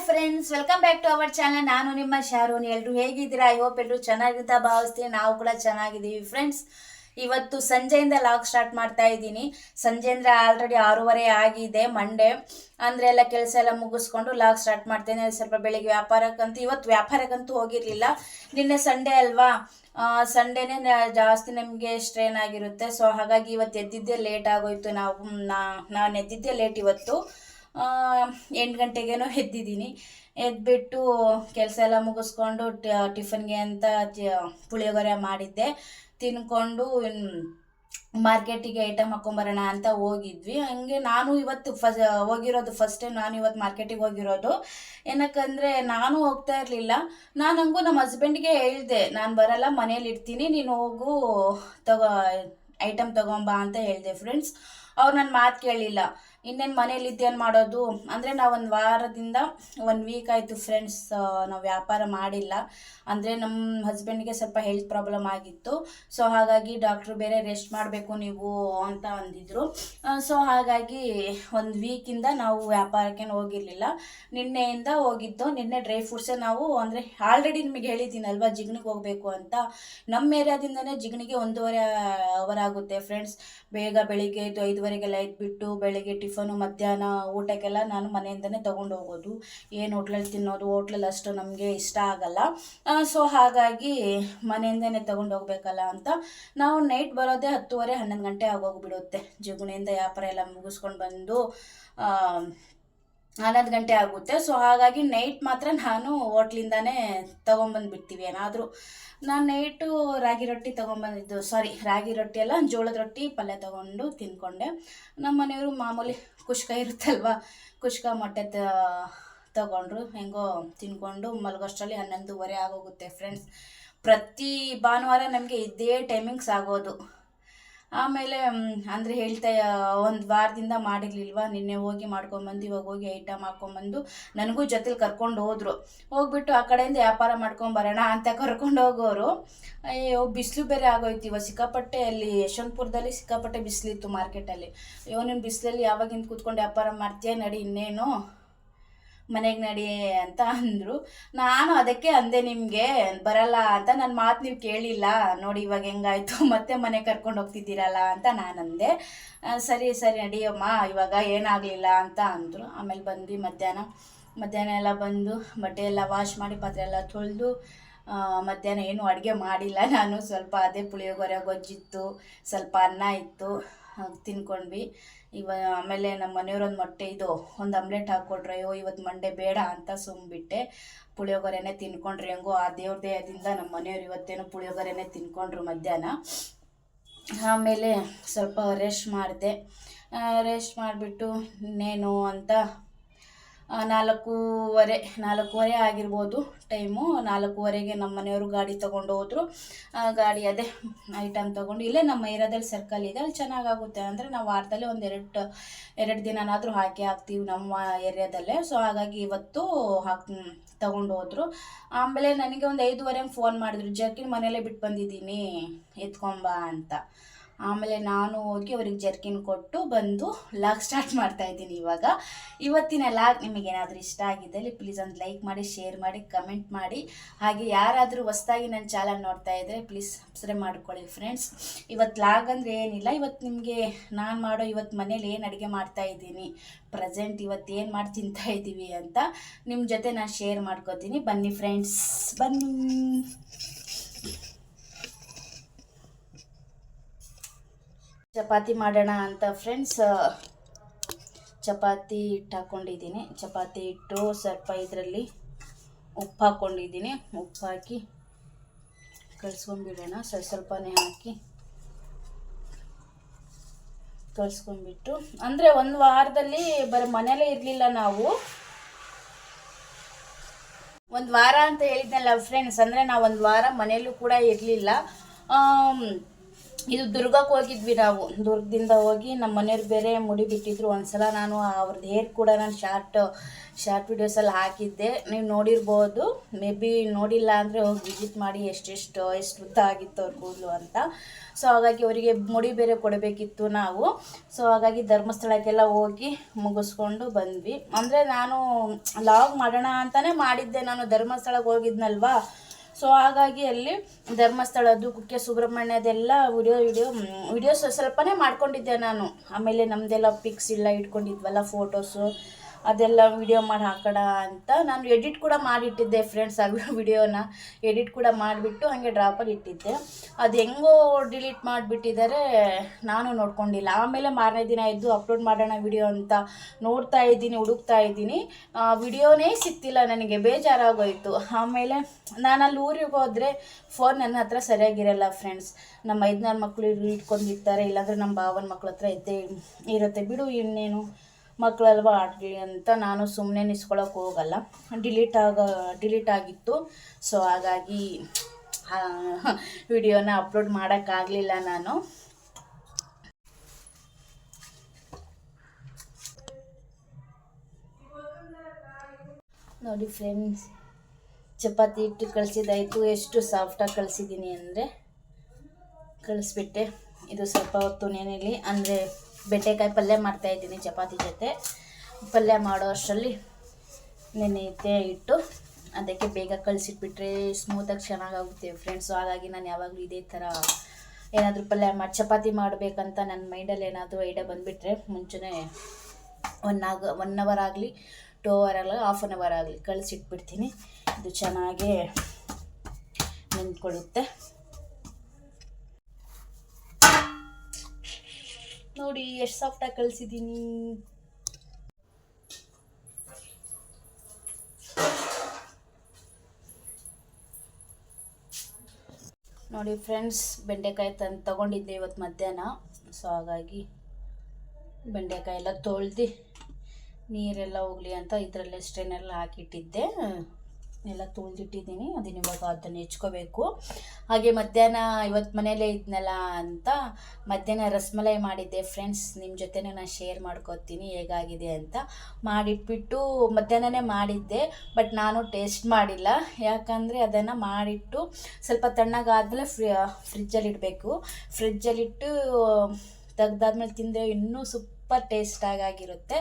Friends, welcome back to our channel. ನಾನು ನಿಮ್ಮ Sharon. ಎಲ್ಲರೂ ಹೇಗಿದ್ದೀರಾ? ಐ ಹೋಪ್ ಎಲ್ಲರೂ ಚೆನ್ನಾಗಿಂತ ಭಾವಿಸ್ತೀನಿ. ನಾವು ಕೂಡ ಚೆನ್ನಾಗಿದ್ದೀವಿ ಫ್ರೆಂಡ್ಸ್. ಇವತ್ತು ಸಂಜೆಯಿಂದ ಲಾಗ್ ಸ್ಟಾರ್ಟ್ ಮಾಡ್ತಾ ಇದ್ದೀನಿ. ಸಂಜೆ ಅಂದರೆ ಆಲ್ರೆಡಿ 6:30 ಆಗಿದೆ. ಮಂಡೇ ಅಂದರೆ ಎಲ್ಲ ಕೆಲಸ ಎಲ್ಲ ಮುಗಿಸ್ಕೊಂಡು ಲಾಗ್ ಸ್ಟಾರ್ಟ್ ಮಾಡ್ತೇನೆ. ಸ್ವಲ್ಪ ಬೆಳಿಗ್ಗೆ ಇವತ್ತು ವ್ಯಾಪಾರಕ್ಕಂತೂ ಹೋಗಿರಲಿಲ್ಲ. ನಿನ್ನೆ ಸಂಡೇ ಅಲ್ವಾ, ಸಂಡೇನೇ ಜಾಸ್ತಿ ನಮಗೆ ಸ್ಟ್ರೇನ್ ಆಗಿರುತ್ತೆ. ಸೊ ಹಾಗಾಗಿ ಇವತ್ತು ಎದ್ದಿದ್ದೇ ಲೇಟ್ ಆಗೋಯ್ತು. ನಾನು ಎದ್ದಿದ್ದೇ ಲೇಟ್ ಇವತ್ತು. 8 ಗಂಟೆಗೇನೋ ಎದ್ದಿದ್ದೀನಿ. ಎದ್ಬಿಟ್ಟು ಕೆಲಸ ಎಲ್ಲ ಮುಗಿಸ್ಕೊಂಡು ಟಿಫನ್ಗೆ ಅಂತ ಪುಳಿಯೋಗರೆ ಮಾಡಿದ್ದೆ. ತಿನ್ಕೊಂಡು ಮಾರ್ಕೆಟಿಗೆ ಐಟಮ್ ಹಾಕೊಂಬರೋಣ ಅಂತ ಹೋಗಿದ್ವಿ. ಹಂಗೆ ನಾನು ಇವತ್ತು ಹೋಗಿರೋದು ಫಸ್ಟ್ ಟೈಮ್. ನಾನು ಇವತ್ತು ಮಾರ್ಕೆಟಿಗೆ ಹೋಗಿರೋದು. ಏನಕ್ಕಂದರೆ ನಾನು ಹೋಗ್ತಾ ಇರಲಿಲ್ಲ. ನಾನು ಹಂಗೂ ನಮ್ಮ ಹಸ್ಬೆಂಡ್ಗೆ ಹೇಳಿದೆ, ನಾನು ಬರಲ್ಲ, ಮನೇಲಿ ಇರ್ತೀನಿ, ನೀನು ಹೋಗು ಐಟಮ್ ತಗೊಂಬ ಅಂತ ಹೇಳಿದೆ ಫ್ರೆಂಡ್ಸ್. ಅವ್ರು ನನ್ನ ಮಾತು ಕೇಳಲಿಲ್ಲ. ಇನ್ನೇನು ಮನೇಲಿ ಇದ್ದೇನು ಮಾಡೋದು ಅಂದರೆ, ನಾವು ಒಂದು ವಾರದಿಂದ 1 ವೀಕ್ ಆಯಿತು ಫ್ರೆಂಡ್ಸ್ ನಾವು ವ್ಯಾಪಾರ ಮಾಡಿಲ್ಲ. ಅಂದರೆ ನಮ್ಮ ಹಸ್ಬೆಂಡ್ಗೆ ಸ್ವಲ್ಪ ಹೆಲ್ತ್ ಪ್ರಾಬ್ಲಮ್ ಆಗಿತ್ತು. ಸೊ ಹಾಗಾಗಿ ಡಾಕ್ಟ್ರು ಬೇರೆ ರೆಸ್ಟ್ ಮಾಡಬೇಕು ನೀವು ಅಂತ ಅಂದಿದ್ರು. ಸೊ ಹಾಗಾಗಿ 1 ವೀಕಿಂದ ನಾವು ವ್ಯಾಪಾರಕ್ಕೆ ಹೋಗಿರಲಿಲ್ಲ. ನಿನ್ನೆಯಿಂದ ಹೋಗಿದ್ದು. ನಿನ್ನೆ ಡ್ರೈ ಫ್ರೂಟ್ಸೇ ನಾವು ಅಂದರೆ ಆಲ್ರೆಡಿ ನಿಮಗೆ ಹೇಳಿದ್ದೀನಲ್ವ ಜಿಗಣಿಗೆ ಹೋಗಬೇಕು ಅಂತ. ನಮ್ಮ ಏರಿಯಾದಿಂದನೇ ಜಿಗಣಿಗೆ 1.5 ಅವರ್ ಆಗುತ್ತೆ ಫ್ರೆಂಡ್ಸ್. ಬೇಗ ಬೆಳಿಗ್ಗೆ 5:30ಗೆಲ್ಲ ಎದ್ಬಿಟ್ಟು ಬೆಳಿಗ್ಗೆ ಟಿಫನು ಮಧ್ಯಾಹ್ನ ಊಟಕ್ಕೆಲ್ಲ ನಾನು ಮನೆಯಿಂದನೇ ತೊಗೊಂಡು ಹೋಗೋದು. ಏನು ಹೋಟ್ಲಲ್ಲಿ ತಿನ್ನೋದು, ಹೋಟ್ಲಲ್ಲಿ ಅಷ್ಟು ನಮಗೆ ಇಷ್ಟ ಆಗಲ್ಲ. ಸೊ ಹಾಗಾಗಿ ಮನೆಯಿಂದನೇ ತೊಗೊಂಡು ಹೋಗ್ಬೇಕಲ್ಲ ಅಂತ ನಾವು ನೈಟ್ ಬರೋದೇ 10:30 11 ಗಂಟೆ ಆಗೋಗ್ಬಿಡುತ್ತೆ. ಜಿಗುಣಿಯಿಂದ ವ್ಯಾಪಾರ ಎಲ್ಲ ಮುಗಿಸ್ಕೊಂಡು ಬಂದು 11 ಗಂಟೆ ಆಗುತ್ತೆ. ಸೊ ಹಾಗಾಗಿ ನೈಟ್ ಮಾತ್ರ ನಾನು ಹೋಟ್ಲಿಂದಾನೇ ತೊಗೊಂಬಂದುಬಿಡ್ತೀವಿ ಏನಾದರೂ. ನಾನು ನೈಟು ರಾಗಿ ರೊಟ್ಟಿ ರಾಗಿ ರೊಟ್ಟಿ ಎಲ್ಲ ಜೋಳದ ರೊಟ್ಟಿ ಪಲ್ಯ ತೊಗೊಂಡು ತಿನ್ಕೊಂಡೆ. ನಮ್ಮ ಮನೆಯವರು ಮಾಮೂಲಿ ಕುಷ್ಕ ಇರುತ್ತಲ್ವ, ಕುಷ್ಕ ಮೊಟ್ಟೆ ತಗೊಂಡ್ರು. ಹೆಂಗೋ ತಿನ್ಕೊಂಡು ಮಲಗೋಷ್ಟರಲ್ಲಿ 11:30 ಆಗೋಗುತ್ತೆ ಫ್ರೆಂಡ್ಸ್. ಪ್ರತಿ ಭಾನುವಾರ ನಮಗೆ ಇದೇ ಟೈಮಿಂಗ್ಸ್ ಆಗೋದು. ಆಮೇಲೆ ಅಂದರೆ ಒಂದು ವಾರದಿಂದ ಮಾಡಿರಲಿಲ್ವ. ನಿನ್ನೆ ಹೋಗಿ ಮಾಡ್ಕೊಂಬಂದು ಇವಾಗ ಹೋಗಿ ಐಟಮ್ ಹಾಕ್ಕೊಂಬಂದು ನನಗೂ ಜೊತೆಲಿ ಕರ್ಕೊಂಡು ಹೋಗ್ಬಿಟ್ಟು ಆ ಕಡೆಯಿಂದ ವ್ಯಾಪಾರ ಮಾಡ್ಕೊಂಬರೋಣ ಅಂತ ಕರ್ಕೊಂಡು ಹೋಗೋರು. ಅಯ್ಯೋ ಬಿಸಿಲು ಬೇರೆ ಆಗೋಯ್ತು. ಇವಾಗ ಸಿಕ್ಕಾಪಟ್ಟೆ ಅಲ್ಲಿ ಯಶವಂತಪುರದಲ್ಲಿ ಸಿಕ್ಕಾಪಟ್ಟೆ ಬಿಸಿಲಿತ್ತು ಮಾರ್ಕೆಟಲ್ಲಿ. ಅಯ್ಯೋ ನಿಮ್ಮ ಬಿಸಿಲಲ್ಲಿ ಯಾವಾಗಿಂದ ಕೂತ್ಕೊಂಡು ವ್ಯಾಪಾರ ಮಾಡ್ತೀಯ, ನಡಿ ಇನ್ನೇನು ಮನೆಗೆ ನಡಿ ಅಂತ ಅಂದರು. ನಾನು ಅದಕ್ಕೆ ಅಂದೆ, ನಿಮಗೆ ಬರಲ್ಲ ಅಂತ. ನನ್ನ ಮಾತು ನೀವು ಕೇಳಿಲ್ಲ ನೋಡಿ, ಇವಾಗ ಹೆಂಗಾಯ್ತು, ಮತ್ತೆ ಮನೆ ಕರ್ಕೊಂಡು ಹೋಗ್ತಿದ್ದೀರಲ್ಲ ಅಂತ ನಾನು ಅಂದೆ. ಸರಿ ನಡಿಯಮ್ಮ, ಇವಾಗ ಏನಾಗಲಿಲ್ಲ ಅಂತ ಅಂದರು. ಆಮೇಲೆ ಬಂದ್ವಿ. ಮಧ್ಯಾಹ್ನ ಎಲ್ಲ ಬಂದು ಬಟ್ಟೆ ಎಲ್ಲ ವಾಶ್ ಮಾಡಿ ಪಾತ್ರೆ ಎಲ್ಲ ತೊಳೆದು ಮಧ್ಯಾಹ್ನ ಏನು ಅಡುಗೆ ಮಾಡಿಲ್ಲ ನಾನು. ಸ್ವಲ್ಪ ಅದೇ ಪುಳಿಯೋಗರೆ ಗೊಜ್ಜಿತ್ತು, ಸ್ವಲ್ಪ ಅನ್ನ ಇತ್ತು, ತಿನ್ಕೊಂಡ್ವಿ. ಆಮೇಲೆ ನಮ್ಮ ಮನೆಯವ್ರೊಂದು ಒಂದು ಆಮ್ಲೆಟ್ ಹಾಕ್ಕೊಟ್ರೆ, ಅಯ್ಯೋ ಇವತ್ತು ಮಂಡೆ ಬೇಡ ಅಂತ ಸುಮ್ಬಿಟ್ಟೆ. ಪುಳಿಯೋಗರೆನೇ ತಿನ್ಕೊಂಡ್ರಿ. ಹೆಂಗೋ ಆ ದೇವ್ರ ದೇಹದಿಂದ ನಮ್ಮ ಮನೆಯವ್ರು ಇವತ್ತೇನೋ ಪುಳಿಯೋಗರೆನೇ ತಿನ್ಕೊಂಡ್ರು ಮಧ್ಯಾಹ್ನ. ಆಮೇಲೆ ಸ್ವಲ್ಪ ರೆಸ್ಟ್ ಮಾಡಿಬಿಟ್ಟು ಇನ್ನೇನು ಅಂತ 4:30 ಆಗಿರ್ಬೋದು ಟೈಮು. 4:30ಗೆ ನಮ್ಮ ಮನೆಯವರು ಗಾಡಿ ತೊಗೊಂಡು ಹೋದರು. ಗಾಡಿ ಅದೇ ಐಟಮ್ ತೊಗೊಂಡು ಇಲ್ಲೇ ನಮ್ಮ ಏರಿಯಾದಲ್ಲಿ ಸರ್ಕಲ್ ಇದೆ, ಅಲ್ಲಿ ಚೆನ್ನಾಗಾಗುತ್ತೆ. ಅಂದರೆ ನಾವು ವಾರದಲ್ಲಿ ಎರಡು ದಿನನಾದರೂ ಹಾಕ್ತೀವಿ ನಮ್ಮ ಏರಿಯಾದಲ್ಲೇ. ಸೊ ಹಾಗಾಗಿ ಇವತ್ತು ತೊಗೊಂಡು ಹೋದರು. ಆಮೇಲೆ ನನಗೆ ಒಂದು 5:30 ಫೋನ್ ಮಾಡಿದ್ರು, ಜರ್ಕಿನ್ ಮನೆಯಲ್ಲೇ ಬಿಟ್ಟು ಬಂದಿದ್ದೀನಿ ಎತ್ಕೊಂಬ ಅಂತ. ಆಮೇಲೆ ನಾನು ಹೋಗಿ ಅವ್ರಿಗೆ ಜರ್ಕಿನ್ ಕೊಟ್ಟು ಬಂದು ಲಾಗ್ ಸ್ಟಾರ್ಟ್ ಮಾಡ್ತಾಯಿದ್ದೀನಿ ಇವಾಗ. ಇವತ್ತಿನ ಲಾಗ್ ನಿಮಗೇನಾದರೂ ಇಷ್ಟ ಆಗಿದ್ದಲ್ಲಿ ಪ್ಲೀಸ್ ಒಂದು ಲೈಕ್ ಮಾಡಿ, ಶೇರ್ ಮಾಡಿ, ಕಮೆಂಟ್ ಮಾಡಿ. ಹಾಗೆ ಯಾರಾದರೂ ಹೊಸ್ದಾಗಿ ನನ್ನ ಚಾನಲ್ ನೋಡ್ತಾ ಇದ್ದರೆ ಪ್ಲೀಸ್ ಸಬ್ಸ್ಕ್ರೈಬ್ ಮಾಡ್ಕೊಳ್ಳಿ ಫ್ರೆಂಡ್ಸ್. ಇವತ್ತು ಲಾಗ್ ಅಂದರೆ ಏನಿಲ್ಲ, ಇವತ್ತು ನಿಮಗೆ ನಾನು ಇವತ್ತು ಮನೇಲಿ ಏನು ಅಡುಗೆ ಮಾಡ್ತಾಯಿದ್ದೀನಿ, ಪ್ರೆಸೆಂಟ್ ಇವತ್ತು ಏನು ಮಾಡಿ ತಿಂತಾಯಿದ್ದೀವಿ ಅಂತ ನಿಮ್ಮ ಜೊತೆ ನಾನು ಶೇರ್ ಮಾಡ್ಕೋತೀನಿ. ಬನ್ನಿ ಫ್ರೆಂಡ್ಸ್, ಬನ್ನಿ. ಚಪಾತಿ ಮಾಡೋಣ ಅಂತ ಫ್ರೆಂಡ್ಸ್. ಚಪಾತಿ ಹಿಟ್ಟು ಹಾಕ್ಕೊಂಡಿದ್ದೀನಿ. ಚಪಾತಿ ಹಿಟ್ಟು ಸ್ವಲ್ಪ ಇದರಲ್ಲಿ ಉಪ್ಪು ಹಾಕ್ಕೊಂಡಿದ್ದೀನಿ. ಉಪ್ಪು ಹಾಕಿ ಕಲಿಸ್ಕೊಂಡ್ಬಿಡೋಣ. ಸ್ವಲ್ಪನೇ ಹಾಕಿ ಕಲಿಸ್ಕೊಂಡ್ಬಿಟ್ಟು, ಅಂದರೆ 1 ವಾರದಲ್ಲಿ ಬರೀ ಮನೇಲೇ ಇರಲಿಲ್ಲ ನಾವು. 1 ವಾರ ಅಂತ ಹೇಳಿದ್ನಲ್ಲ ಫ್ರೆಂಡ್ಸ್, ಅಂದರೆ ನಾವು 1 ವಾರ ಮನೇಲೂ ಕೂಡ ಇರಲಿಲ್ಲ. ಇದು ದುರ್ಗಕ್ಕೆ ಹೋಗಿದ್ವಿ ನಾವು. ದುರ್ಗದಿಂದ ಹೋಗಿ ನಮ್ಮ ಮನೆಯವ್ರು ಬೇರೆ ಮುಡಿ ಬಿಟ್ಟಿದ್ರು. ಒಂದ್ಸಲ ನಾನು ಅವ್ರದ್ದು ಹೇರ್ ಕೂಡ ನಾನು ಶಾರ್ಟ್ ವಿಡಿಯೋಸಲ್ಲಿ ಹಾಕಿದ್ದೆ, ನೀವು ನೋಡಿರ್ಬೋದು. ಮೇ ಬಿ ನೋಡಿಲ್ಲ ಅಂದರೆ ಹೋಗಿ ವಿಸಿಟ್ ಮಾಡಿ ಎಷ್ಟು ಉದ್ದ ಆಗಿತ್ತು ಅವ್ರ ಕೂದಲು ಅಂತ. ಸೊ ಹಾಗಾಗಿ ಅವರಿಗೆ ಮುಡಿ ಬೇರೆ ಕೊಡಬೇಕಿತ್ತು ನಾವು. ಸೊ ಹಾಗಾಗಿ ಧರ್ಮಸ್ಥಳಕ್ಕೆಲ್ಲ ಹೋಗಿ ಮುಗಿಸ್ಕೊಂಡು ಬಂದ್ವಿ. ಅಂದರೆ ನಾನು ಲಾಗ್ ಮಾಡೋಣ ಅಂತಲೇ ಮಾಡಿದ್ದೆ, ನಾನು ಧರ್ಮಸ್ಥಳಕ್ಕೆ ಹೋಗಿದ್ನಲ್ವಾ. ಸೊ ಹಾಗಾಗಿ ಅಲ್ಲಿ ಧರ್ಮಸ್ಥಳದ್ದು, ಕುಕ್ಕೆ ಸುಬ್ರಹ್ಮಣ್ಯದೆಲ್ಲ ವಿಡಿಯೋಸ್ ಸ್ವಲ್ಪನೇ ಮಾಡ್ಕೊಂಡಿದ್ದೆ ನಾನು. ಆಮೇಲೆ ನಮ್ಮದೆಲ್ಲ ಪಿಕ್ಸ್ ಎಲ್ಲ ಇಟ್ಕೊಂಡಿದ್ವಲ್ಲ ಫೋಟೋಸು, ಅದೆಲ್ಲ ವಿಡಿಯೋ ಮಾಡಿ ಹಾಕೋಣ ಅಂತ ನಾನು ಎಡಿಟ್ ಕೂಡ ಮಾಡಿಟ್ಟಿದ್ದೆ ಫ್ರೆಂಡ್ಸ್. ಆ ವಿಡಿಯೋನ ಎಡಿಟ್ ಕೂಡ ಮಾಡಿಬಿಟ್ಟು ಹಾಗೆ ಡ್ರಾಪಲ್ಲಿ ಇಟ್ಟಿದ್ದೆ. ಅದು ಹೆಂಗೋ ಡಿಲೀಟ್ ಮಾಡಿಬಿಟ್ಟಿದ್ದಾರೆ, ನಾನು ನೋಡ್ಕೊಂಡಿಲ್ಲ. ಆಮೇಲೆ ಮಾರನೇ ದಿನ ಎದ್ದು ಅಪ್ಲೋಡ್ ಮಾಡೋಣ ವಿಡಿಯೋ ಅಂತ ಹುಡುಕ್ತಾ ಇದ್ದೀನಿ, ವಿಡಿಯೋನೇ ಸಿಗ್ತಿಲ್ಲ ನನಗೆ, ಬೇಜಾರಾಗೋಯಿತು. ಆಮೇಲೆ ನಾನು ಅಲ್ಲಿ ಊರಿಗೆ ಹೋದರೆ ಫೋನ್ ನನ್ನ ಹತ್ರ ಸರಿಯಾಗಿರಲ್ಲ ಫ್ರೆಂಡ್ಸ್. ನಮ್ಮ ಮೈದ್ನಾರ ಮಕ್ಕಳು ಇಟ್ಕೊಂಡಿರ್ತಾರೆ, ಇಲ್ಲಾಂದರೆ ನಮ್ಮ ಭಾವನ ಮಕ್ಳ ಹತ್ರ ಇದ್ದೇ ಇರುತ್ತೆ. ಬಿಡು, ಇನ್ನೇನು ಮಕ್ಕಳಲ್ವ ಆಡಲಿ ಅಂತ ನಾನು ಸುಮ್ಮನೆ ನಿಸ್ಕೊಳ್ಳೋಕೆ ಹೋಗಲ್ಲ. ಡಿಲೀಟ್ ಆಗಿತ್ತು. ಸೊ ಹಾಗಾಗಿ ವಿಡಿಯೋನ ಅಪ್ಲೋಡ್ ಮಾಡೋಕ್ಕಾಗಲಿಲ್ಲ ನಾನು. ನೋಡಿ ಫ್ರೆಂಡ್ಸ್, ಚಪಾತಿ ಹಿಟ್ಟು ಕಳಿಸಿದಾಯಿತು. ಎಷ್ಟು ಸಾಫ್ಟಾಗಿ ಕಳಿಸಿದ್ದೀನಿ ಅಂದರೆ ಕಳಿಸ್ಬಿಟ್ಟೆ. ಇದು ಸ್ವಲ್ಪ ಹೊತ್ತು ನೆನೆಲಿ, ಅಂದರೆ ಬೆಂಡೆಕಾಯಿ ಪಲ್ಯ ಮಾಡ್ತಾಯಿದ್ದೀನಿ ಚಪಾತಿ ಜೊತೆ. ಪಲ್ಯ ಮಾಡೋ ಅಷ್ಟರಲ್ಲಿ ನೆನೆಯುತ್ತೆ ಹಿಟ್ಟು, ಅದಕ್ಕೆ ಬೇಗ ಕಳಿಸಿಟ್ಬಿಟ್ರೆ ಸ್ಮೂತಾಗಿ ಚೆನ್ನಾಗಾಗುತ್ತೆ ಫ್ರೆಂಡ್ಸು. ಹಾಗಾಗಿ ನಾನು ಯಾವಾಗಲೂ ಇದೇ ಥರ ಏನಾದರೂ ಪಲ್ಯ ಚಪಾತಿ ಮಾಡಬೇಕಂತ ನನ್ನ ಮೈಂಡಲ್ಲಿ ಏನಾದರೂ ಐಡಿಯಾ ಬಂದುಬಿಟ್ರೆ ಮುಂಚೆನೇ 1 ಅವರ್ ಆಗಲಿ 2 ಅವರ್ ಆಗಲಿ ½ an hour ಆಗಲಿ ಕಳಿಸಿಟ್ಬಿಡ್ತೀನಿ. ಇದು ಚೆನ್ನಾಗೇ ನಿಂತ್ಕೊಳ್ಳುತ್ತೆ. ನೋಡಿ ಎಷ್ಟು ಸಾಫ್ಟಾಗಿ ಕಳಿಸಿದ್ದೀನಿ. ನೋಡಿ ಫ್ರೆಂಡ್ಸ್, ಬೆಂಡೆಕಾಯಿ ತಗೊಂಡಿದ್ದೆ ಇವತ್ತು ಮಧ್ಯಾಹ್ನ. ಸೊ ಹಾಗಾಗಿ ಬೆಂಡೆಕಾಯಿ ಎಲ್ಲ ತೊಳ್ದು ನೀರೆಲ್ಲ ಹೋಗಲಿ ಅಂತ ಇದರಲ್ಲೇ ಸ್ಟ್ರೈನೆಲ್ಲ ಹಾಕಿಟ್ಟಿದ್ದೆ, ಎಲ್ಲ ತೊಳೆದಿಟ್ಟಿದ್ದೀನಿ. ಅದನ್ನ ಇವಾಗ ಅದನ್ನು ಹೆಚ್ಕೋಬೇಕು. ಹಾಗೆ ಮಧ್ಯಾಹ್ನ ಇವತ್ತು ಮನೇಲೇ ಇದ್ನಲ್ಲ ಅಂತ ಮಧ್ಯಾಹ್ನ ರಸಮಲೈ ಮಾಡಿದ್ದೆ ಫ್ರೆಂಡ್ಸ್. ನಿಮ್ಮ ಜೊತೆನೂ ನಾನು ಶೇರ್ ಮಾಡ್ಕೊತೀನಿ ಹೇಗಾಗಿದೆ ಅಂತ. ಮಾಡಿಟ್ಬಿಟ್ಟು ಮಧ್ಯಾಹ್ನನೇ ಮಾಡಿದ್ದೆ, ಬಟ್ ನಾನು ಟೇಸ್ಟ್ ಮಾಡಿಲ್ಲ. ಯಾಕಂದರೆ ಅದನ್ನು ಮಾಡಿಟ್ಟು ಸ್ವಲ್ಪ ತಣ್ಣಗಾದ್ಮೇಲೆ ಫ್ರಿಜ್ಜಲ್ಲಿಡಬೇಕು. ಫ್ರಿಜ್ಜಲ್ಲಿಟ್ಟು ತೆಗ್ದಾದ್ಮೇಲೆ ತಿಂದರೆ ಇನ್ನೂ ಸೂಪರ್ ಟೇಸ್ಟಾಗಿರುತ್ತೆ.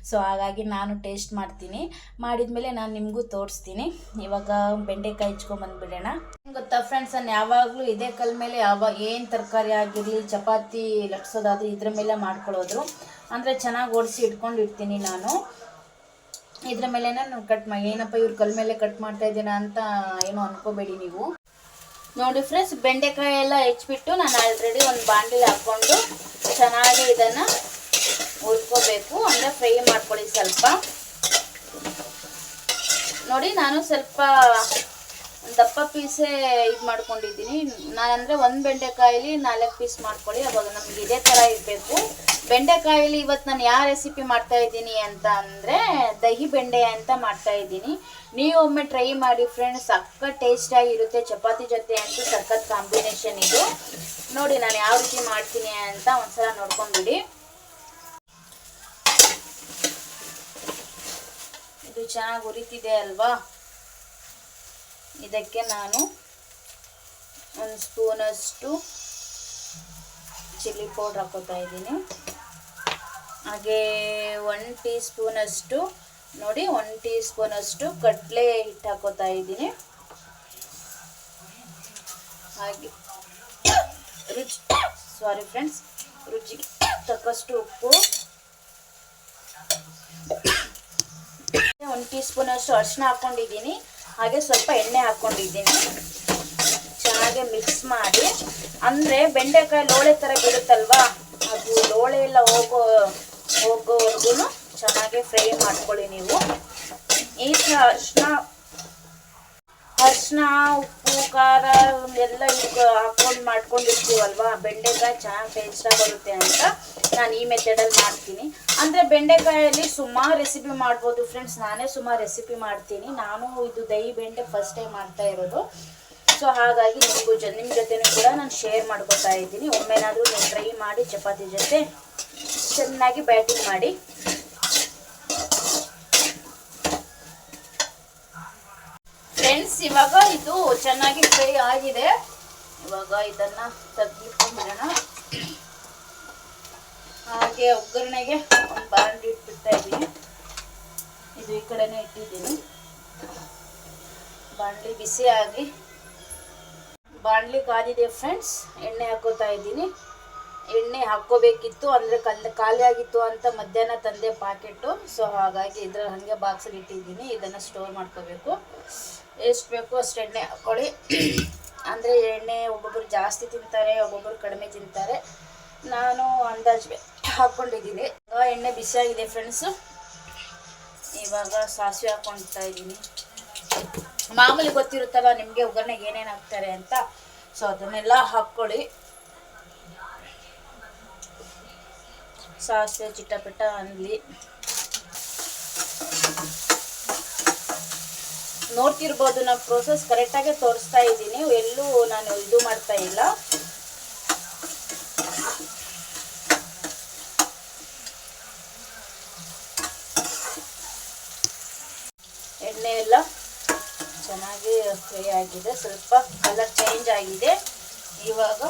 ಸೊ ಹಾಗಾಗಿ ನಾನು ಟೇಸ್ಟ್ ಮಾಡ್ತೀನಿ. ಮಾಡಿದ್ಮೇಲೆ ನಾನು ನಿಮಗೂ ತೋರಿಸ್ತೀನಿ. ಇವಾಗ ಬೆಂಡೆಕಾಯಿ ಹೆಚ್ಕೊಂಬಂದ್ಬಿಡೋಣ. ಗೊತ್ತಾ ಫ್ರೆಂಡ್ಸ್, ನಾನು ಯಾವಾಗಲೂ ಇದೇ ಕಲ್ ಮೇಲೆ ಏನು ತರಕಾರಿ ಆಗಿರಲಿ, ಚಪಾತಿ ಲಟ್ಸೋದಾದರೂ ಇದ್ರ ಮೇಲೆ ಮಾಡ್ಕೊಳ್ಳೋದು. ಅಂದರೆ ಚೆನ್ನಾಗಿ ಓಡಿಸಿ ಇಟ್ಕೊಂಡಿರ್ತೀನಿ ನಾನು. ಇದ್ರ ಮೇಲೆ ನಾನು ಏನಪ್ಪ ಇವ್ರು ಕಲ್ ಮೇಲೆ ಕಟ್ ಮಾಡ್ತಾ ಇದ್ದೀನ ಅಂತ ಏನೋ ಅನ್ಕೋಬೇಡಿ ನೀವು. ನೋಡಿ ಫ್ರೆಂಡ್ಸ್, ಬೆಂಡೆಕಾಯಿ ಎಲ್ಲ ಹೆಚ್ಚಿಬಿಟ್ಟು ನಾನು ಆಲ್ರೆಡಿ ಒಂದು ಬಾಣಲಿ ಹಾಕ್ಕೊಂಡು ಚೆನ್ನಾಗಿ ಇದನ್ನು ಹುರ್ಕೋಬೇಕು. ಅಂದರೆ ಫ್ರೈ ಮಾಡ್ಕೊಳ್ಳಿ ಸ್ವಲ್ಪ. ನೋಡಿ ನಾನು ಸ್ವಲ್ಪ ದಪ್ಪ ಪೀಸೇ ಇದು ಮಾಡ್ಕೊಂಡಿದ್ದೀನಿ. ನಾನಂದರೆ ಒಂದು ಬೆಂಡೆಕಾಯಲ್ಲಿ 4 ಪೀಸ್ ಮಾಡ್ಕೊಳ್ಳಿ, ಅವಾಗ ನಮ್ಗೆ ಇದೇ ಥರ ಇರಬೇಕು. ಬೆಂಡೆಕಾಯಲ್ಲಿ ಇವತ್ತು ನಾನು ಯಾವ ರೆಸಿಪಿ ಮಾಡ್ತಾಯಿದ್ದೀನಿ ಅಂತ ಅಂದರೆ ದಹಿ ಬೆಂಡೆ ಅಂತ ಮಾಡ್ತಾಯಿದ್ದೀನಿ. ನೀವು ಒಮ್ಮೆ ಟ್ರೈ ಮಾಡಿ ಫ್ರೆಂಡ್ಸ್, ಸಖತ್ ಟೇಸ್ಟಾಗಿರುತ್ತೆ. ಚಪಾತಿ ಜೊತೆ ಅಂತೂ ಸಖತ್ ಕಾಂಬಿನೇಷನ್ ಇದು. ನೋಡಿ ನಾನು ಯಾವ ರೀತಿ ಮಾಡ್ತೀನಿ ಅಂತ ಒಂದ್ಸಲ ನೋಡ್ಕೊಂಡ್ಬಿಡಿ. ಇದು ಚೆನ್ನಾಗಿ ಉರಿತಿದೆ ಅಲ್ವಾ, ಇದಕ್ಕೆ ನಾನು 1 ಸ್ಪೂನಷ್ಟು ಚಿಲ್ಲಿ ಪೌಡ್ರ್ ಹಾಕೋತಾ ಇದ್ದೀನಿ. ಹಾಗೆ 1 ಟೀ ಸ್ಪೂನಷ್ಟು ನೋಡಿ 1 ಟೀ ಸ್ಪೂನಷ್ಟು ಕಡಲೆ ಹಿಟ್ಟು ಹಾಕೋತಾ ಇದ್ದೀನಿ. ಹಾಗೆ ರುಚಿಗೆ ತಕ್ಕಷ್ಟು ಉಪ್ಪು, 1 ಟೀ ಸ್ಪೂನಷ್ಟು ಅರಿಶಿನ ಹಾಕ್ಕೊಂಡಿದ್ದೀನಿ. ಹಾಗೆ ಸ್ವಲ್ಪ ಎಣ್ಣೆ ಹಾಕ್ಕೊಂಡಿದ್ದೀನಿ. ಚೆನ್ನಾಗಿ ಮಿಕ್ಸ್ ಮಾಡಿ, ಅಂದರೆ ಬೆಂಡೆಕಾಯಿ ಲೋಳೆ ಥರ ಬಿಡುತ್ತಲ್ವಾ, ಅದು ಲೋಳೆ ಎಲ್ಲ ಹೋಗೋವರೆಗೂ ಚೆನ್ನಾಗಿ ಫ್ರೈ ಮಾಡ್ಕೊಳ್ಳಿ ನೀವು. ಈ ಅರಿಶಿನ ಉಪ್ಪು ಖಾರ ಎಲ್ಲ ಈಗ ಹಾಕ್ಕೊಂಡು ಮಾಡ್ಕೊಂಡಿರ್ತೀವಲ್ವ, ಬೆಂಡೆಕಾಯಿ ಚೆನ್ನಾಗಿ ಟೇಸ್ಟಾಗಿ ಬರುತ್ತೆ ಅಂತ ನಾನು ಈ ಮೆಥಡಲ್ಲಿ ಮಾಡ್ತೀನಿ. ಅಂದರೆ ಬೆಂಡೆಕಾಯಲ್ಲಿ ಸುಮಾರು ರೆಸಿಪಿ ಮಾಡ್ಬೋದು ಫ್ರೆಂಡ್ಸ್. ನಾನೇ ಸುಮಾರು ರೆಸಿಪಿ ಮಾಡ್ತೀನಿ. ನಾನು ಇದು ದಹಿ ಬೆಂಡೆ ಫಸ್ಟ್ ಟೈಮ್ ಮಾಡ್ತಾ ಇರೋದು. ಸೊ ಹಾಗಾಗಿ ನಿಮ್ಮ ಜೊತೆನೂ ಕೂಡ ನಾನು ಶೇರ್ ಮಾಡ್ಕೊತಾ ಇದ್ದೀನಿ. ಒಮ್ಮೆನಾದರೂ ನೀವು ಟ್ರೈ ಮಾಡಿ ಚಪಾತಿ ಜೊತೆ ಚೆನ್ನಾಗಿ ಬ್ಯಾಟಿಂಗ್ ಮಾಡಿ. ಫ್ರೆಂಡ್ಸ್, ಇವಾಗ ಇದು ಚೆನ್ನಾಗಿ ಫ್ರೈ ಆಗಿದೆ. ಇವಾಗ ಇದನ್ನು ತೆಗೆದುಕೊಂಡ್ಬಿಡೋಣ. ಹಾಗೆ ಒಗ್ಗರಣೆಗೆ ಒಂದು ಬಾಣಲಿ ಇಟ್ಬಿಡ್ತಾ ಇದ್ದೀನಿ. ಇದು ಈ ಕಡೆನೇ ಇಟ್ಟಿದ್ದೀನಿ. ಬಾಣಲಿ ಬಿಸಿ ಆಗಿ ಬಾಣಲಿ ಕಾದಿದೆ ಫ್ರೆಂಡ್ಸ್. ಎಣ್ಣೆ ಹಾಕೋತಾ ಇದ್ದೀನಿ. ಎಣ್ಣೆ ಹಾಕ್ಕೋಬೇಕಿತ್ತು, ಅಂದರೆ ಖಾಲಿ ಆಗಿತ್ತು ಅಂತ ಮಧ್ಯಾಹ್ನ ತಂದೆ ಪ್ಯಾಕೆಟು. ಸೊ ಹಾಗಾಗಿ ಇದರ ಹಾಗೆ ಬಾಕ್ಸಲ್ಲಿ ಇಟ್ಟಿದ್ದೀನಿ. ಇದನ್ನು ಸ್ಟೋರ್ ಮಾಡ್ಕೋಬೇಕು. ಎಷ್ಟು ಬೇಕೋ ಅಷ್ಟು ಎಣ್ಣೆ ಹಾಕ್ಕೊಳ್ಳಿ. ಅಂದರೆ ಎಣ್ಣೆ ಒಬ್ಬೊಬ್ಬರು ಜಾಸ್ತಿ ತಿಂತಾರೆ, ಒಬ್ಬೊಬ್ಬರು ಕಡಿಮೆ ತಿಂತಾರೆ. ನಾನು ಅಂದಾಜು ಹಾಕ್ಕೊಂಡಿದ್ದೀನಿ. ಎಣ್ಣೆ ಬಿಸಿಯಾಗಿದೆ ಫ್ರೆಂಡ್ಸು. ಇವಾಗ ಸಾಸಿವೆ ಹಾಕ್ಕೊಳ್ತಾ ಇದ್ದೀನಿ. ಮಾಮೂಲಿ ಗೊತ್ತಿರುತ್ತಲ್ಲ ನಿಮಗೆ ಒಗ್ಗರಣೆಗೆ ಏನೇನು ಹಾಕ್ತಾರೆ ಅಂತ. ಸೊ ಅದನ್ನೆಲ್ಲ ಹಾಕ್ಕೊಳ್ಳಿ. ಸಾಸಿವೆ ಚಿಟಪಟ ಅನ್ನಲಿ. ನೋಡ್ತಿರ್ಬೋದು, ನಾನು ಪ್ರೋಸೆಸ್ ಕರೆಕ್ಟಾಗಿ ತೋರಿಸ್ತಾ ಇದ್ದೀನಿ. ಎಲ್ಲೂ ನಾನು ಇದು ಮಾಡ್ತಾ ಇಲ್ಲ. ಎಣ್ಣೆ ಎಲ್ಲ ಚೆನ್ನಾಗಿ ಫ್ರೈ ಆಗಿದೆ. ಸ್ವಲ್ಪ ಕಲರ್ ಚೇಂಜ್ ಆಗಿದೆ. ಇವಾಗ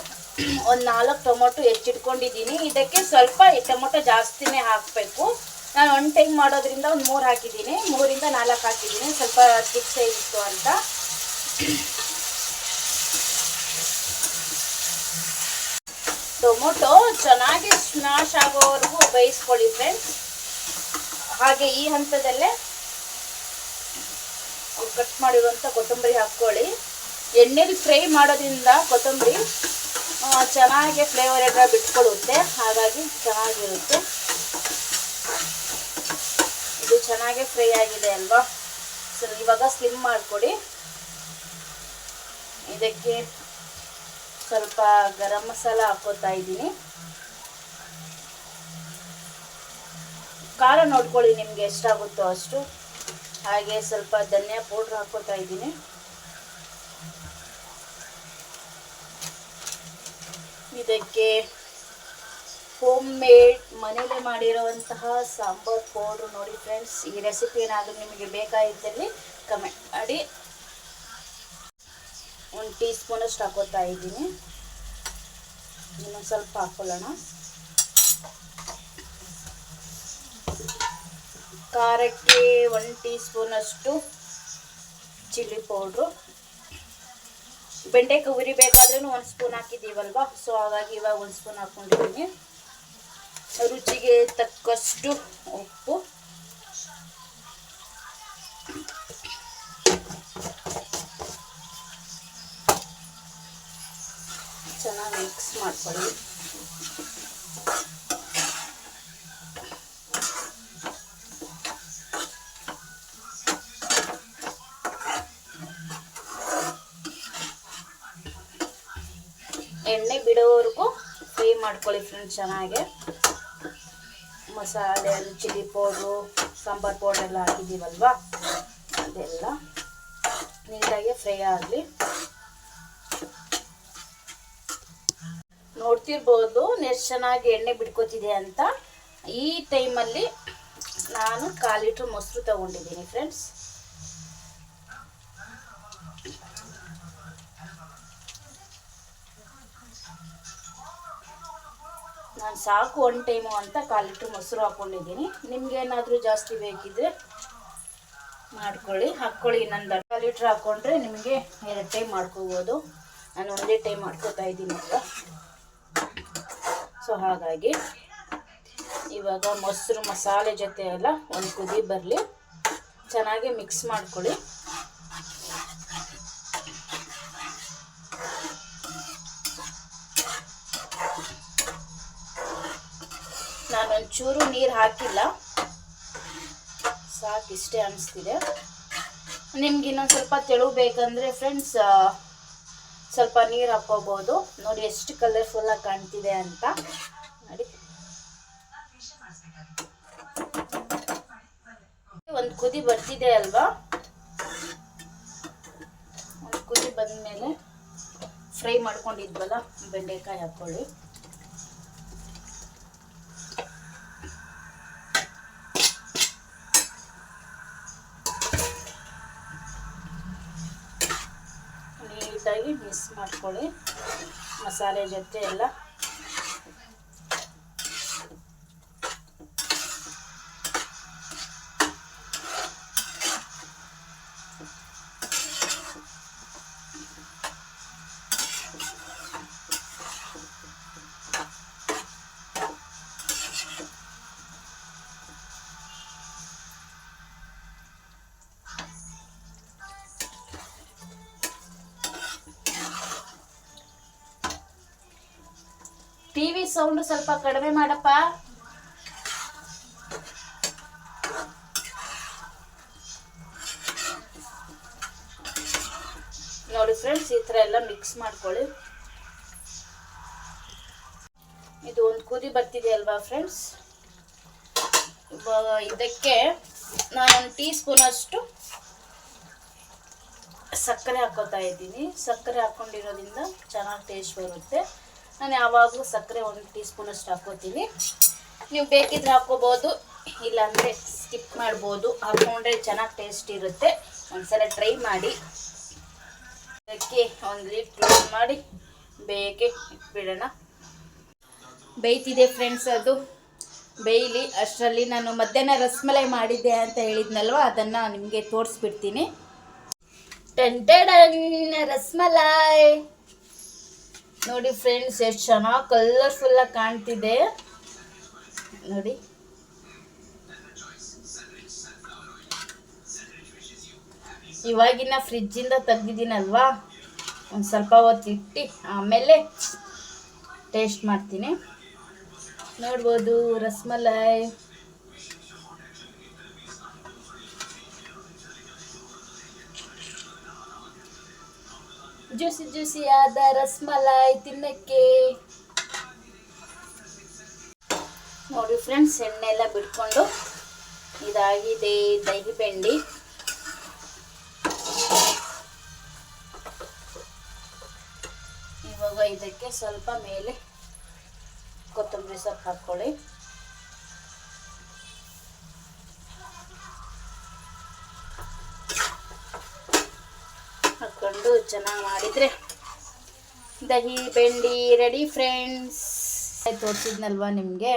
ಒಂದು 4 ಟೊಮೊಟೊ ಹೆಚ್ಚಿಟ್ಕೊಂಡಿದ್ದೀನಿ. ಇದಕ್ಕೆ ಸ್ವಲ್ಪ ಟೊಮೊಟೊ ಜಾಸ್ತಿನೇ ಹಾಕಬೇಕು. ನಾನು 1 ಟೈಮ್ ಮಾಡೋದ್ರಿಂದ ಒಂದು 3 ಹಾಕಿದ್ದೀನಿ. 3ರಿಂದ 4 ಹಾಕಿದ್ದೀನಿ, ಸ್ವಲ್ಪ ತಿಕ್ ಸೈಜ್ ಇತ್ತು ಅಂತ. ಟೊಮೊಟೊ ಚೆನ್ನಾಗಿ ಸ್ಮ್ಯಾಶ್ ಆಗೋವರೆಗೂ ಬೇಯಿಸ್ಕೊಳ್ಳಿ ಫ್ರೆಂಡ್ಸ್. ಹಾಗೆ ಈ ಹಂತದಲ್ಲೇ ಕಟ್ ಮಾಡಿರುವಂಥ ಕೊತ್ತಂಬರಿ ಹಾಕ್ಕೊಳ್ಳಿ. ಎಣ್ಣೆಲಿ ಫ್ರೈ ಮಾಡೋದ್ರಿಂದ ಕೊತ್ತಂಬರಿ ಚೆನ್ನಾಗಿ ಫ್ಲೇವರ್ ಎಲ್ಲ ಬಿಟ್ಕೊಳ್ಳುತ್ತೆ. ಹಾಗಾಗಿ ಚೆನ್ನಾಗಿರುತ್ತೆ. ಇದು ಚೆನ್ನಾಗಿ ಫ್ರೈ ಆಗಿದೆ ಅಲ್ವಾ. ಸೊ ಇವಾಗ ಸ್ಲಿಮ್ ಮಾಡಿಕೊಡಿ. ಇದಕ್ಕೆ ಸ್ವಲ್ಪ ಗರಂ ಮಸಾಲ ಹಾಕೋತಾ ಇದ್ದೀನಿ. ಖಾರ ನೋಡ್ಕೊಳ್ಳಿ ನಿಮಗೆ ಎಷ್ಟಾಗುತ್ತೋ ಅಷ್ಟು. ಹಾಗೆ ಸ್ವಲ್ಪ ಧನಿಯಾ ಪೌಡ್ರ್ ಹಾಕೋತಾ ಇದ್ದೀನಿ. ಇದಕ್ಕೆ ಹೋಮ್ ಮೇಡ್ ಮನೇಲೆ ಮಾಡಿರುವಂತಹ ಸಾಂಬಾರ್ ಪೌಡ್ರು ನೋಡಿ ಫ್ರೆಂಡ್ಸ್. ಈ ರೆಸಿಪಿ ಏನಾದರೂ ನಿಮಗೆ ಬೇಕಾಗಿದ್ದಲ್ಲಿ ಕಮೆಂಟ್ ಮಾಡಿ. 1 ಟೀ ಸ್ಪೂನಷ್ಟು ಹಾಕೋತಾ ಇದ್ದೀನಿ. ಇನ್ನೊಂದು ಸ್ವಲ್ಪ ಹಾಕೊಳ್ಳೋಣ. ಖಾರಕ್ಕೆ 1 ಟೀ ಸ್ಪೂನಷ್ಟು ಚಿಲ್ಲಿ ಪೌಡ್ರು. ಬೆಂಡೆಕಾಯಿ ಉರಿಬೇಕಾದ್ರೂ 1 ಸ್ಪೂನ್ ಹಾಕಿದ್ದೀವಲ್ವ. ಸೊ ಹಾಗಾಗಿ ಇವಾಗ 1 ಸ್ಪೂನ್ ಹಾಕ್ಕೊಂಡಿದ್ದೀನಿ. ರುಚಿಗೆ ತಕ್ಕಷ್ಟು ಉಪ್ಪು. ಚೆನ್ನಾಗಿ ಮಿಕ್ಸ್ ಮಾಡ್ಕೊಳ್ಳಿ. ಎಣ್ಣೆ ಬಿಡೋವರೆಗೂ ಫ್ರೈ ಮಾಡ್ಕೊಳ್ಳಿ ಫ್ರೆಂಡ್ಸ್. ಚೆನ್ನಾಗೆ ಮಸಾಲೆ ಚಿಲ್ಲಿ ಪೌಡ್ರು ಸಾಂಬಾರ್ ಪೌಡ್ರ್ ಎಲ್ಲ ಹಾಕಿದ್ದೀವಲ್ವ, ಅದೆಲ್ಲ ನೀಟಾಗಿ ಫ್ರೈ ಆಗಲಿ. ನೋಡ್ತಿರ್ಬೋದು ಎಷ್ಟು ಚೆನ್ನಾಗಿ ಎಣ್ಣೆ ಬಿಡ್ಕೋತಿದೆ ಅಂತ. ಈ ಟೈಮಲ್ಲಿ ನಾನು 1/4 ಲೀಟ್ರ್ ಮೊಸರು ತಗೊಂಡಿದ್ದೀನಿ ಫ್ರೆಂಡ್ಸ್. ನಾನು ಸಾಕು 1 ಟೈಮು ಅಂತ 1/4 ಲೀಟ್ರ್ ಮೊಸರು ಹಾಕ್ಕೊಂಡಿದ್ದೀನಿ. ನಿಮ್ಗೇನಾದರೂ ಜಾಸ್ತಿ ಬೇಕಿದ್ರೆ ಮಾಡ್ಕೊಳ್ಳಿ, ಹಾಕ್ಕೊಳ್ಳಿ. ಇನ್ನೊಂದು 1/2 ಲೀಟ್ರ್ ಹಾಕ್ಕೊಂಡ್ರೆ ನಿಮಗೆ 2 ಟೈಮ್ ಮಾಡ್ಕೋಬೋದು. ನಾನು 1 ಟೈಮ್ ಮಾಡ್ಕೋತಾ ಇದ್ದೀನಿ ಈಗ. ಸೊ ಹಾಗಾಗಿ ಇವಾಗ ಮೊಸರು ಮಸಾಲೆ ಜೊತೆ ಎಲ್ಲ ಒಂದು ಕುದಿ ಬರಲಿ. ಚೆನ್ನಾಗಿ ಮಿಕ್ಸ್ ಮಾಡ್ಕೊಳ್ಳಿ. ನಾನೊಂಚೂರು ನೀರು ಹಾಕಿಲ್ಲ, ಸಾಕಿಷ್ಟೇ ಅನಿಸ್ತಿದೆ. ನಿಮ್ಗೆ ಇನ್ನೊಂದು ಸ್ವಲ್ಪ ತೆಳು ಬೇಕಂದರೆ ಫ್ರೆಂಡ್ಸ್ ಸ್ವಲ್ಪ ನೀರು ಹಾಕ್ಕೋಬೋದು. ನೋಡಿ ಎಷ್ಟು ಕಲರ್ಫುಲ್ಲಾಗಿ ಕಾಣ್ತಿದೆ ಅಂತ. ನೋಡಿ, ಒಂದು ಕುದಿ ಬರ್ತಿದೆ ಅಲ್ವಾ. ಒಂದು ಕುದಿ ಬಂದಮೇಲೆ ಫ್ರೈ ಮಾಡ್ಕೊಂಡಿದ್ವಲ್ಲ ಬೆಂಡೆಕಾಯಿ ಹಾಕ್ಕೊಳ್ಳಿ. ನೀಟಾಗಿ ಮಿಕ್ಸ್ ಮಾಡ್ಕೊಳ್ಳಿ ಮಸಾಲೆ ಜೊತೆ ಎಲ್ಲ. ಟಿವಿ ಸೌಂಡ್ ಸ್ವಲ್ಪ ಕಡಿಮೆ ಮಾಡಪ್ಪ. ನೋಡಿ ಫ್ರೆಂಡ್ಸ್, ಈ ಥರ ಎಲ್ಲ ಮಿಕ್ಸ್ ಮಾಡ್ಕೊಳ್ಳಿ. ಇದು ಒಂದು ಕುದಿ ಬರ್ತಿದೆ ಅಲ್ವಾ ಫ್ರೆಂಡ್ಸ್, ಇವಾಗ ಇದಕ್ಕೆ ನಾನು 1 ಟೀ ಸ್ಪೂನ್ ಅಷ್ಟು ಸಕ್ಕರೆ ಹಾಕೋತಾ ಇದ್ದೀನಿ. ಸಕ್ಕರೆ ಹಾಕ್ಕೊಂಡಿರೋದ್ರಿಂದ ಚೆನ್ನಾಗಿ ಟೇಸ್ಟ್ ಬರುತ್ತೆ. ನಾನು ಯಾವಾಗಲೂ ಸಕ್ಕರೆ 1 ಟೀ ಸ್ಪೂನ್ ಅಷ್ಟು ಹಾಕೋತೀನಿ. ನೀವು ಬೇಕಿದ್ರೆ ಹಾಕೋಬೋದು, ಇಲ್ಲಾಂದರೆ ಸ್ಕಿಪ್ ಮಾಡ್ಬೋದು. ಹಾಕ್ಕೊಂಡ್ರೆ ಚೆನ್ನಾಗಿ ಟೇಸ್ಟ್ ಇರುತ್ತೆ. ಒಂದ್ಸಲ ಟ್ರೈ ಮಾಡಿ. ಅದಕ್ಕೆ 1 ಲೀಟ್ರ್ ಮಾಡಿ ಬೇಯಕ್ಕೆ ಇಟ್ಬಿಡೋಣ. ಬೇಯ್ತಿದೆ ಫ್ರೆಂಡ್ಸ್, ಅದು ಬೇಯಲಿ. ಅಷ್ಟರಲ್ಲಿ ನಾನು ಮಧ್ಯಾಹ್ನ ರಸಮಲೈ ಮಾಡಿದ್ದೆ ಅಂತ ಹೇಳಿದ್ನಲ್ವ, ಅದನ್ನು ನಿಮಗೆ ತೋರಿಸ್ಬಿಡ್ತೀನಿ. ರಸಮಲೈ ನೋಡಿ ಫ್ರೆಂಡ್ಸ್, ಎಷ್ಟು ಚೆನ್ನಾಗಿ ಕಲರ್ಫುಲ್ಲಾಗಿ ಕಾಣ್ತಿದೆ ನೋಡಿ. ಇವಾಗಿನ ಫ್ರಿಜ್ಜಿಂದ ತೆಗ್ದಿದ್ದೀನಲ್ವಾ, ಒಂದು ಸ್ವಲ್ಪ ಹೊತ್ತು ಇಟ್ಟು ಆಮೇಲೆ ಟೇಸ್ಟ್ ಮಾಡ್ತೀನಿ. ನೋಡ್ಬೋದು ರಸಮಲೈ. ಜ್ಯೂಸಿ ಜ್ಯೂಸಿ ಆದ ರಸಮಲೈ ತಿನ್ನಕ್ಕೆ. ನೋಡಿ ಫ್ರೆಂಡ್ಸ್, ಎಣ್ಣೆ ಎಲ್ಲ ಬಿಟ್ಕೊಂಡು ಇದಾಗಿದೆ ದಹಿ ಬೆಂಡಿ. ಇವಾಗ ಇದಕ್ಕೆ ಸ್ವಲ್ಪ ಮೇಲೆ ಕೊತ್ತಂಬರಿ ಸೊಪ್ಪು ಹಾಕ್ಕೊಳ್ಳಿ. ಹಾಕ್ಕೊಂಡು ಚೆನ್ನಾಗಿ ಮಾಡಿದರೆ ದಹಿ ಬೆಂಡಿ ರೆಡಿ ಫ್ರೆಂಡ್ಸ್. ತೋರಿಸಿದ್ನಲ್ವ ನಿಮಗೆ,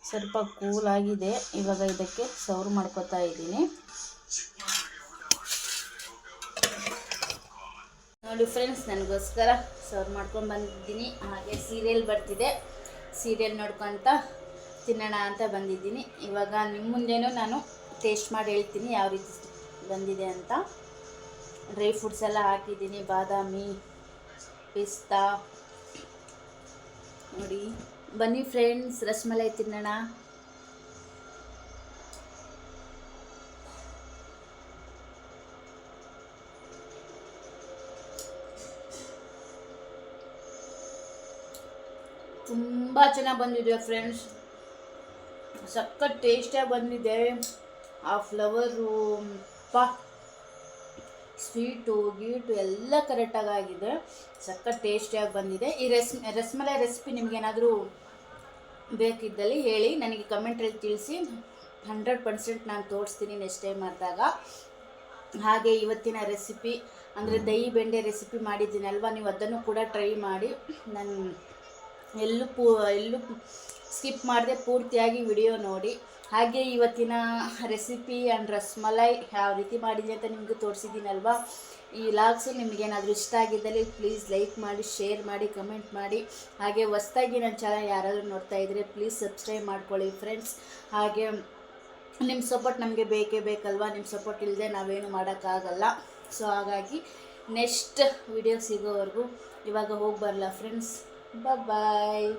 ಸ್ವಲ್ಪ ಕೂಲಾಗಿದೆ. ಇವಾಗ ಇದಕ್ಕೆ ಸರ್ವ್ ಮಾಡ್ಕೊತಾ ಇದ್ದೀನಿ. ನೋಡಿ ಫ್ರೆಂಡ್ಸ್, ನನಗೋಸ್ಕರ ಸರ್ವ್ ಮಾಡ್ಕೊಂಡು ಬಂದಿದ್ದೀನಿ. ಹಾಗೆ ಸೀರಿಯಲ್ ಬರ್ತಿದೆ, ಸೀರಿಯಲ್ ನೋಡ್ಕೊತ ತಿನ್ನೋಣ ಅಂತ ಬಂದಿದ್ದೀನಿ. ಇವಾಗ ನಿಮ್ಮ ಮುಂದೆನೂ ನಾನು ಟೇಸ್ಟ್ ಮಾಡಿ ಹೇಳ್ತೀನಿ ಯಾವ ರೀತಿ ಬಂದಿದೆ ಅಂತ. ಡ್ರೈ ಫ್ರೂಟ್ಸ್ ಎಲ್ಲ ಹಾಕಿದ್ದೀನಿ, ಬಾದಾಮಿ, ಪಿಸ್ತಾ. ನೋಡಿ ಬನ್ನಿ ಫ್ರೆಂಡ್ಸ್, ರಸಮಲೈ ತಿನ್ನೋಣ. ತುಂಬ ಚೆನ್ನಾಗಿ ಬಂದಿದೆ ಫ್ರೆಂಡ್ಸ್, ಸಖತ್ ಟೇಸ್ಟಿಯಾಗಿ ಬಂದಿದೆ. ಆ ಫ್ಲವರು ಸ್ವೀಟು ಗೀಟು ಎಲ್ಲ ಕರೆಕ್ಟಾಗಿ ಆಗಿದೆ. ಸಖತ್ ಟೇಸ್ಟಿಯಾಗಿ ಬಂದಿದೆ. ಈ ರಸಮಲೈ ರೆಸಿಪಿ ನಿಮಗೇನಾದರೂ ಬೇಕಿದ್ದಲ್ಲಿ ಹೇಳಿ, ನನಗೆ ಕಮೆಂಟಲ್ಲಿ ತಿಳಿಸಿ. 100% ನಾನು ತೋರಿಸ್ತೀನಿ ನೆಕ್ಸ್ಟ್ ಟೈಮ್ ಮಾಡಿದಾಗ. ಹಾಗೆ ಇವತ್ತಿನ ರೆಸಿಪಿ ಅಂದರೆ ದಹಿ ಬೆಂಡೆ ರೆಸಿಪಿ ಮಾಡಿದ್ದೀನಲ್ವ, ನೀವು ಅದನ್ನು ಕೂಡ ಟ್ರೈ ಮಾಡಿ. ನಾನು ಎಲ್ಲೂ ಸ್ಕಿಪ್ ಮಾಡದೆ ಪೂರ್ತಿಯಾಗಿ ವಿಡಿಯೋ ನೋಡಿ. ಹಾಗೆ ಇವತ್ತಿನ ರೆಸಿಪಿ ಆ್ಯಂಡ್ ರಸಮಲೈ ಯಾವ ರೀತಿ ಮಾಡಿದೆ ಅಂತ ನಿಮಗೂ ತೋರಿಸಿದ್ದೀನಲ್ವ. ಈ ವ್ಲಾಗ್ಸು ನಿಮಗೇನಾದರೂ ಇಷ್ಟ ಆಗಿದ್ದಲ್ಲಿ ಪ್ಲೀಸ್ ಲೈಕ್ ಮಾಡಿ, ಶೇರ್ ಮಾಡಿ, ಕಮೆಂಟ್ ಮಾಡಿ. ಹಾಗೆ ಹೊಸ್ದಾಗಿ ನನ್ನ ಚಾನಲ್ ಯಾರಾದರೂ ನೋಡ್ತಾ ಇದ್ದರೆ ಪ್ಲೀಸ್ ಸಬ್ಸ್ಕ್ರೈಬ್ ಮಾಡ್ಕೊಳ್ಳಿ ಫ್ರೆಂಡ್ಸ್. ಹಾಗೆ ನಿಮ್ಮ ಸಪೋರ್ಟ್ ನಮಗೆ ಬೇಕೇ ಬೇಕಲ್ವ, ನಿಮ್ಮ ಸಪೋರ್ಟ್ ಇಲ್ಲದೆ ನಾವೇನು ಮಾಡೋಕ್ಕಾಗಲ್ಲ. ಸೊ ಹಾಗಾಗಿ ನೆಕ್ಸ್ಟ್ ವಿಡಿಯೋ ಸಿಗೋವರೆಗೂ ಇವಾಗ ಹೋಗಿ ಬರಲ್ಲ ಫ್ರೆಂಡ್ಸ್. ಬಾಯ್.